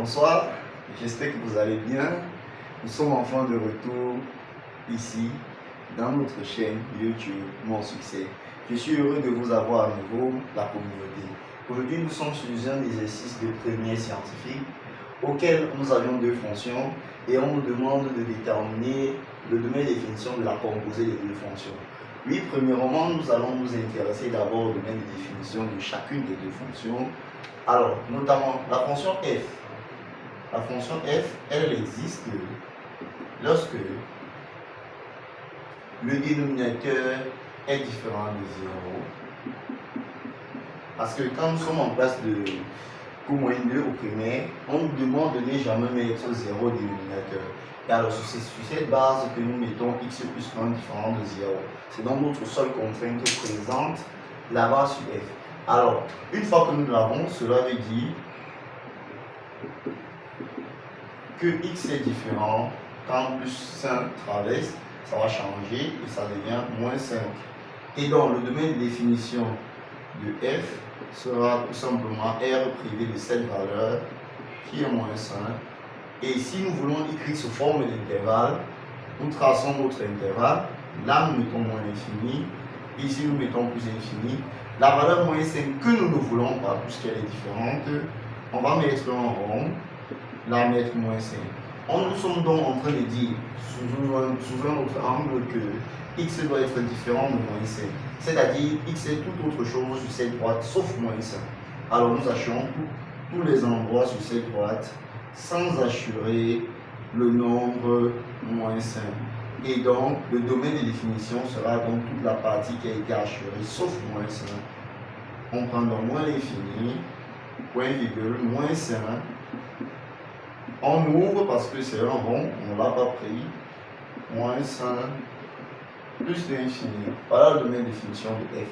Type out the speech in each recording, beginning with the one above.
bonsoir, j'espère que vous allez bien. Nous sommes enfin de retour ici dans notre chaîne YouTube Mon Succès. Je suis heureux de vous avoir à nouveau, la communauté. Aujourd'hui, nous sommes sur un exercice de première scientifique auquel nous avions deux fonctions et on nous demande de déterminer le domaine de définition de la composée des deux fonctions. Oui, premièrement, nous allons nous intéresser d'abord au domaine de définition de chacune des deux fonctions. Alors, notamment la fonction f. La fonction f, elle existe lorsque le dénominateur est différent de 0. Parce que quand nous sommes en classe de cours moyen 2 au primaire, on nous demande de ne jamais mettre 0 dénominateur. Et alors, c'est sur cette base que nous mettons x plus 1 différent de 0. C'est donc notre seule contrainte présente là-bas sur f. Alors, une fois que nous l'avons, cela veut dire que x est différent quand plus 5 traverse, ça va changer et ça devient moins 5. Et donc, le domaine de définition de f sera tout simplement r privé de cette valeur qui est moins 5. Et si nous voulons écrire sous forme d'intervalle, nous traçons notre intervalle. Là, nous mettons moins infini. Ici, nous mettons plus infini. La valeur moins 5 que nous ne voulons pas, puisqu'elle est différente, on va mettre un rond, la mettre moins 5. Nous sommes donc en train de dire, sous un autre angle, que x doit être différent de moins 5. C'est-à-dire, x est toute autre chose sur cette droite, sauf moins 5. Alors, nous assurons tous les endroits sur cette droite, sans assurer le nombre moins 5. Et donc, le domaine de définition sera donc toute la partie qui a été assurée, sauf moins 5. On prend donc moins l'infini, point virgule, moins 5. On ouvre parce que c'est un rond, on ne l'a pas pris. Moins 5, plus l'infini. Voilà le domaine de définition de f.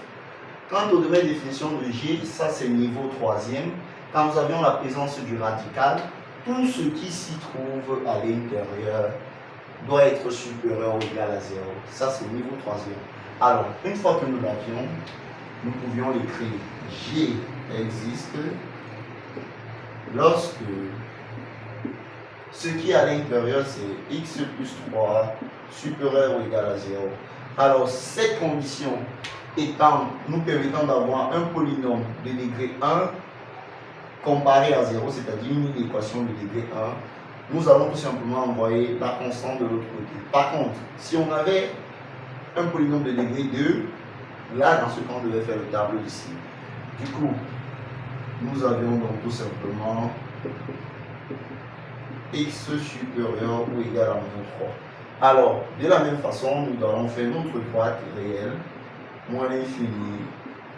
Quant au domaine de définition de g, ça c'est niveau 3e. Quand nous avions la présence du radical, tout ce qui s'y trouve à l'intérieur doit être supérieur ou égal à 0. Ça, c'est le niveau 3e. Alors, une fois que nous l'avions, nous pouvions l'écrire. G existe lorsque ce qui est à l'intérieur, c'est x plus 3 supérieur ou égal à 0. Alors, cette condition étant nous permettant d'avoir un polynôme de degré 1 comparé à 0, c'est-à-dire une équation de degré 1, nous allons tout simplement envoyer la constante de l'autre côté. Par contre, si on avait un polynôme de degré 2, là, dans ce cas, on devait faire le tableau ici. Du coup, nous avions donc tout simplement x supérieur ou égal à moins 3. Alors, de la même façon, nous allons faire notre droite réelle, moins l'infini,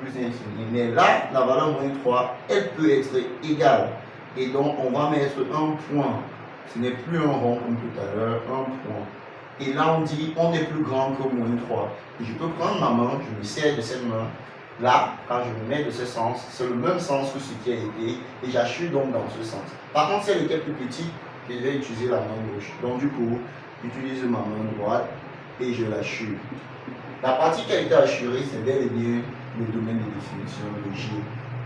plus infini. Mais là, la valeur moins 3, elle peut être égale. Et donc, on va mettre un point. Ce n'est plus un rond comme tout à l'heure, un point. Et là, on dit, on est plus grand que moins 3. Et je peux prendre ma main, je me sers de cette main. Là, quand je me mets de ce sens, c'est le même sens que ce qui a été. Et j'assure donc dans ce sens. Par contre, si elle était plus petite, je vais utiliser la main gauche. Donc, du coup, j'utilise ma main droite et je l'assure. La partie qui a été assurée, c'est bel et bien le domaine de définition de G.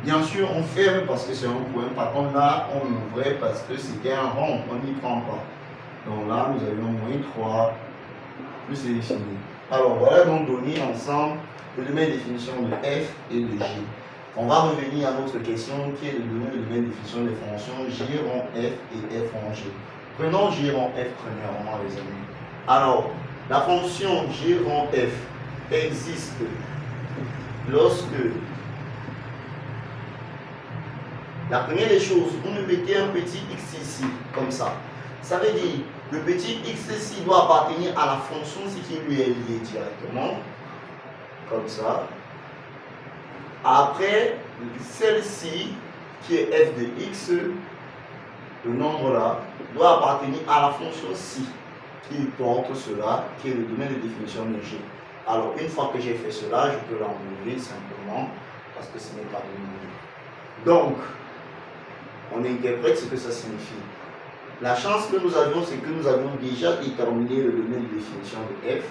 Bien sûr, on ferme parce que c'est un point. Par contre, là, on ouvrait parce que c'était un rond. On n'y prend pas. Donc là, nous avions moins 3 plus l'infini. Alors, voilà donc donné ensemble le domaine de définition de f et de g. On va revenir à notre question qui est de donner le domaine de définition des fonctions g rond f et f rond g. Prenons g rond f premièrement, les amis. Alors, la fonction g rond f existe lorsque la première des choses, vous me mettez un petit x ici, comme ça. Ça veut dire, le petit x ici doit appartenir à la fonction ce qui lui est lié directement, comme ça. Après, celle-ci, qui est f de x, le nombre là, doit appartenir à la fonction ci, qui porte cela, qui est le domaine de définition de g. Alors, une fois que j'ai fait cela, je peux l'enlever simplement, parce que ce n'est pas de donc, on interprète ce que ça signifie. La chance que nous avions, c'est que nous avions déjà déterminé le domaine de définition de f,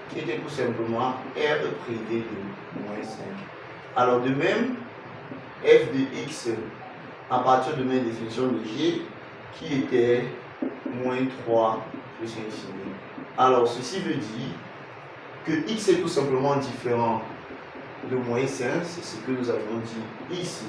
qui était tout simplement r privé de moins 5. Alors de même, f de x à partir de ma définition de g qui était moins 3 plus infini. Alors, ceci veut dire que x est tout simplement différent de moins 5, c'est ce que nous avons dit ici.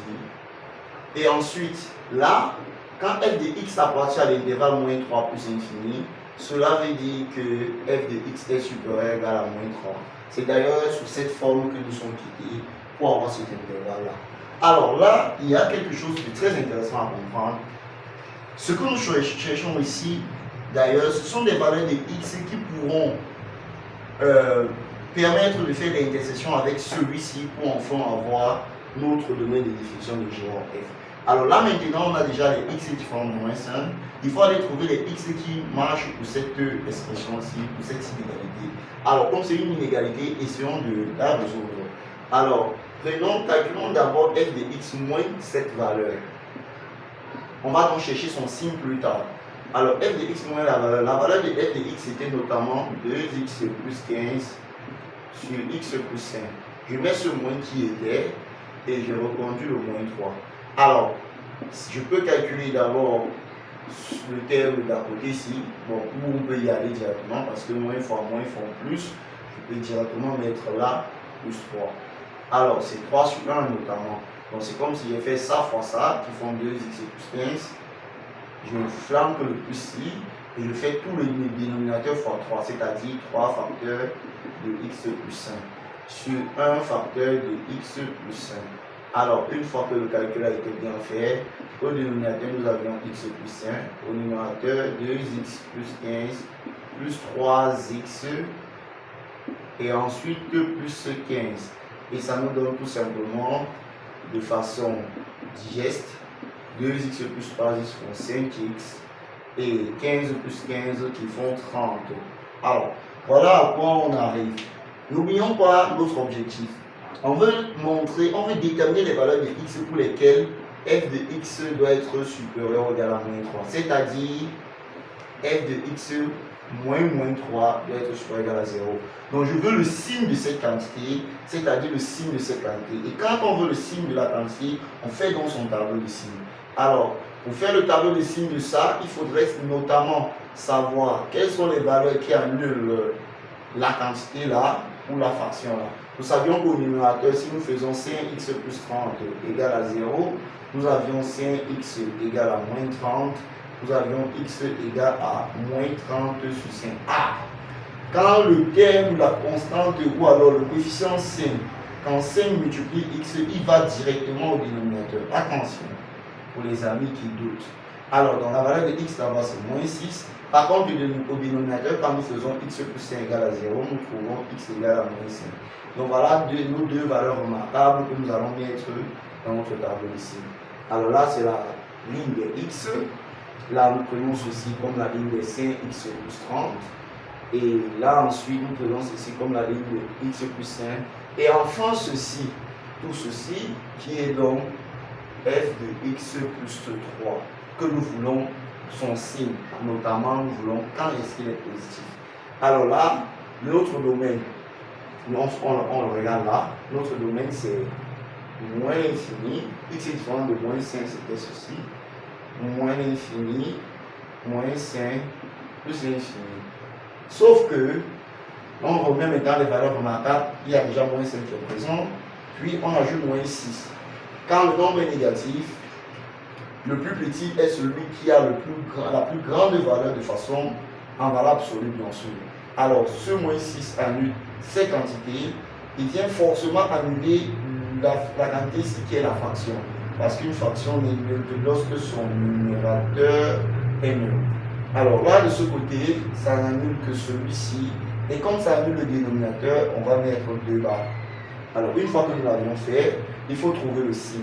Et ensuite, là, quand f de x appartient à l'intervalle moins 3 plus infini, cela veut dire que f de x est supérieur ou égal à moins 3. C'est d'ailleurs sur cette forme que nous sommes quittés pour avoir cet intervalle-là. Alors là, il y a quelque chose de très intéressant à comprendre. Ce que nous cherchons ici, d'ailleurs, ce sont des valeurs de x qui pourront permettre de faire l'intersection avec celui-ci pour enfin avoir notre domaine de définition de géant f. Alors là maintenant on a déjà les x différents de moins 5. Il faut aller trouver les x qui marchent pour cette expression-ci, pour cette inégalité. Alors comme c'est une inégalité, essayons de la résoudre. Alors calculons d'abord f de x moins cette valeur. On va donc chercher son signe plus tard. Alors f de x moins la valeur de f de x était notamment 2x plus 15 sur x plus 5. Je mets ce moins qui était et je reconduis le moins 3. Alors, je peux calculer d'abord le terme d'à côté ici, bon, où on peut y aller directement parce que moins fois moins font plus. Je peux directement mettre là plus 3. Alors, c'est 3 sur 1 notamment. Donc, c'est comme si j'ai fait ça fois ça, qui font 2x plus 15. Je flanque le plus ici et je fais tout le dénominateur fois 3, c'est-à-dire 3 facteurs de x plus 5 sur 1 facteur de x plus 5. Alors, une fois que le calcul a été bien fait, au dénominateur, nous avions x plus 5, au numérateur, 2x plus 15 plus 3x et ensuite plus 15. Et ça nous donne tout simplement, de façon digeste, 2x plus 3x font 5x et 15 plus 15 qui font 30. Alors, voilà à quoi on arrive. N'oublions pas notre objectif. On veut déterminer les valeurs de x pour lesquelles f de x doit être supérieur ou égal à moins 3. C'est-à-dire, f de x moins 3 doit être supérieur ou égal à 0. Donc, je veux le signe de cette quantité, c'est-à-dire le signe de cette quantité. Et quand on veut le signe de la quantité, on fait donc son tableau de signes. Alors, pour faire le tableau de signes de ça, il faudrait notamment savoir quelles sont les valeurs qui annulent la quantité là ou la fraction là. Nous savions qu'au numérateur, si nous faisons 5x plus 30 égale à 0, nous avions 5x égale à moins 30, nous avions x égale à moins 30 sur 5. Ah! Quand le terme, la constante ou alors le coefficient 5, quand 5 multiplie x, il va directement au dénominateur. Attention, pour les amis qui doutent. Alors, dans la valeur de x, là-bas, c'est moins 6. Par contre, au dénominateur, quand nous faisons x plus 5 égale à 0, nous trouvons x égale à moins 5. Donc voilà nos deux valeurs remarquables que nous allons mettre dans notre tableau ici. Alors là, c'est la ligne de x. Là, nous prenons ceci comme la ligne de 5x plus 30. Et là, ensuite, nous prenons ceci comme la ligne de x plus 5. Et enfin, ceci, tout ceci, qui est donc f de x plus 3, que nous voulons son signe, notamment nous voulons quand est-ce qu'il est positif. Alors là, l'autre domaine, on le regarde là, notre domaine c'est moins l'infini, x est différent de moins 5, c'était ceci, moins l'infini, moins 5, plus l'infini. Sauf que, on remet maintenant les valeurs remarquables, il y a déjà moins 5 qui est présent, puis on ajoute moins 6. Quand le nombre est négatif, le plus petit est celui qui a la plus grande valeur de façon en valeur absolue, bien sûr. Alors, ce moins 6 annule ces quantités, il vient forcément annuler la quantité ici qui est la fraction. Parce qu'une fraction n'est nulle que lorsque son numérateur est nul. Alors là, de ce côté, ça n'annule que celui-ci. Et comme ça annule le dénominateur, on va mettre 2 barres. Alors, une fois que nous l'avions fait, il faut trouver le signe.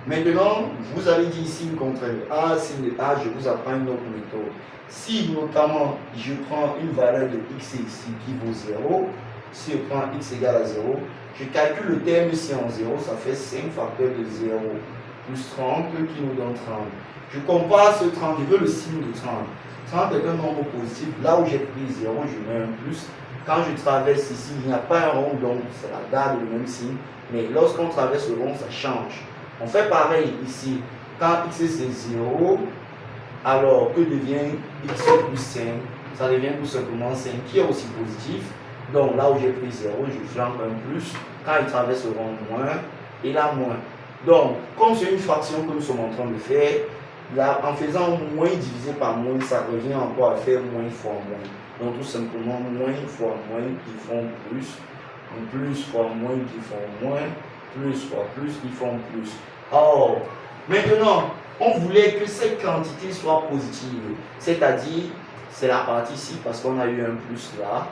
Maintenant, vous allez dire signe contraire. A, signe de A, je vous apprends une autre méthode. Si notamment je prends une valeur de x ici qui vaut 0, si je prends x égale à 0, je calcule le terme ici en 0, ça fait 5 facteurs de 0 plus 30 qui nous donne 30. Je compare ce 30, je veux le signe de 30. 30 est un nombre positif. Là où j'ai pris 0, je mets un plus. Quand je traverse ici, il n'y a pas un rond, donc ça garde le même signe. Mais lorsqu'on traverse le rond, ça change. On fait pareil ici. Quand x c'est 0, Alors, que devient x plus 5? Ça devient tout simplement 5 qui est aussi positif. Donc là où j'ai pris 0, je flanque un plus. Quand il traverse le rond, moins. Et là, moins. Donc, comme c'est une fraction que nous sommes en train de faire, là, en faisant moins divisé par moins, ça revient encore à faire moins fois moins. Donc tout simplement, moins fois moins qui font plus fois moins qui font moins, plus fois plus qui font plus. Or, maintenant, on voulait que cette quantité soit positive, c'est-à-dire, c'est la partie ici, parce qu'on a eu un plus là,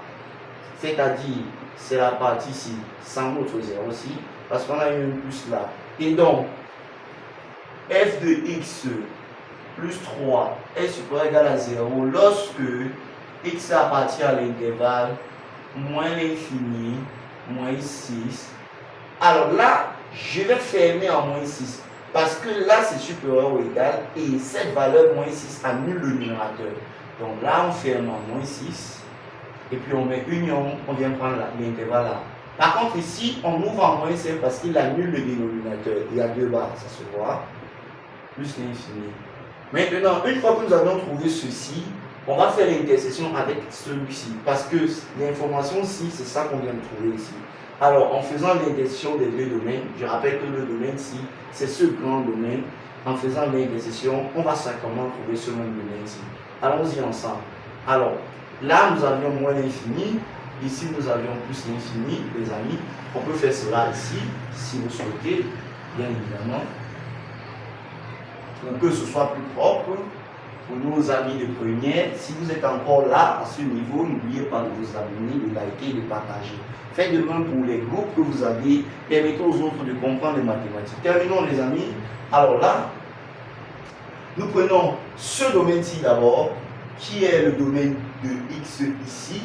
c'est-à-dire, c'est la partie ici, sans notre 0 aussi, parce qu'on a eu un plus là. Et donc, f de x plus 3 est supérieur ou égal à 0 lorsque x appartient à l'intervalle moins l'infini, moins 6. Alors là, je vais fermer en moins 6 parce que là, c'est supérieur ou égal et cette valeur moins 6 annule le numérateur. Donc là, on ferme en moins 6 et puis on met union, on vient prendre l'intervalle là. Par contre, ici, on ouvre en moins 5 parce qu'il annule le dénominateur. Il y a 2 barres, ça se voit, plus l'infini. Maintenant, une fois que nous avons trouvé ceci, on va faire l'intersection avec celui-ci parce que l'information ci, c'est ça qu'on vient de trouver ici. Alors, en faisant l'intersection des deux domaines, je rappelle que le domaine ci, c'est ce grand domaine. En faisant l'intersection, on va simplement trouver ce même domaine ci. Allons-y ensemble. Alors, là, nous avions moins l'infini. Ici, nous avions plus l'infini, les amis. On peut faire cela ici, si vous souhaitez, bien évidemment. Pour que ce soit plus propre pour nos amis de première. Si vous êtes encore là, à ce niveau, n'oubliez pas de vous abonner, de liker, de partager. Faites de même pour les groupes que vous avez. Permettez aux autres de comprendre les mathématiques. Terminons, les amis. Alors là, nous prenons ce domaine-ci d'abord, qui est le domaine de x ici.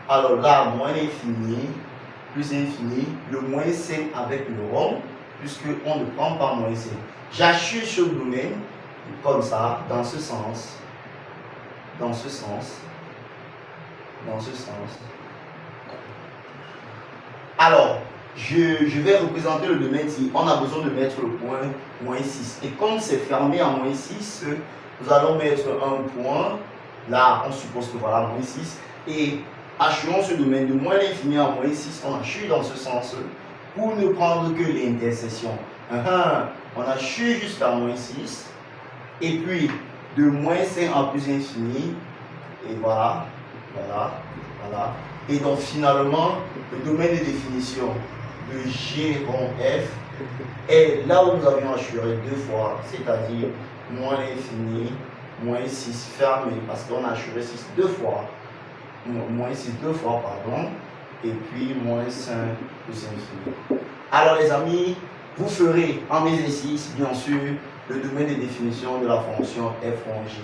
Alors là, moins l'infini, plus l'infini, le moins 5 avec le rond, puisqu'on ne prend pas moins 5. J'achète ce domaine comme ça, dans ce sens, dans ce sens, dans ce sens. Alors, je vais représenter le domaine ici. On a besoin de mettre le point moins 6. Et comme c'est fermé en moins 6, nous allons mettre un point. Là, on suppose que voilà, moins 6. Et hachons ce domaine de moins l'infini à moins 6. On achète dans ce sens pour ne prendre que l'intersection. On achète jusqu'à moins 6. Et puis, de moins 5 en plus infini. Et voilà, voilà, voilà. Et donc, finalement, le domaine de définition de G rond F est là où nous avions assuré deux fois, c'est-à-dire moins l'infini, moins 6 fermé, parce qu'on a assuré 6 deux fois, moins 6 deux fois, pardon, et puis moins 5 plus infini. Alors les amis, vous ferez en exercice, bien sûr, le domaine de définition de la fonction f rond G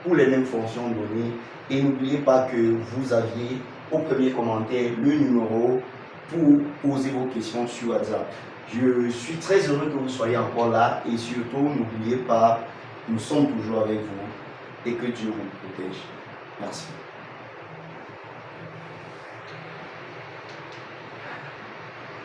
pour les mêmes fonctions données. Et n'oubliez pas que vous aviez au premier commentaire le numéro pour poser vos questions sur WhatsApp. Je suis très heureux que vous soyez encore là et surtout n'oubliez pas, nous sommes toujours avec vous et que Dieu vous protège. Merci.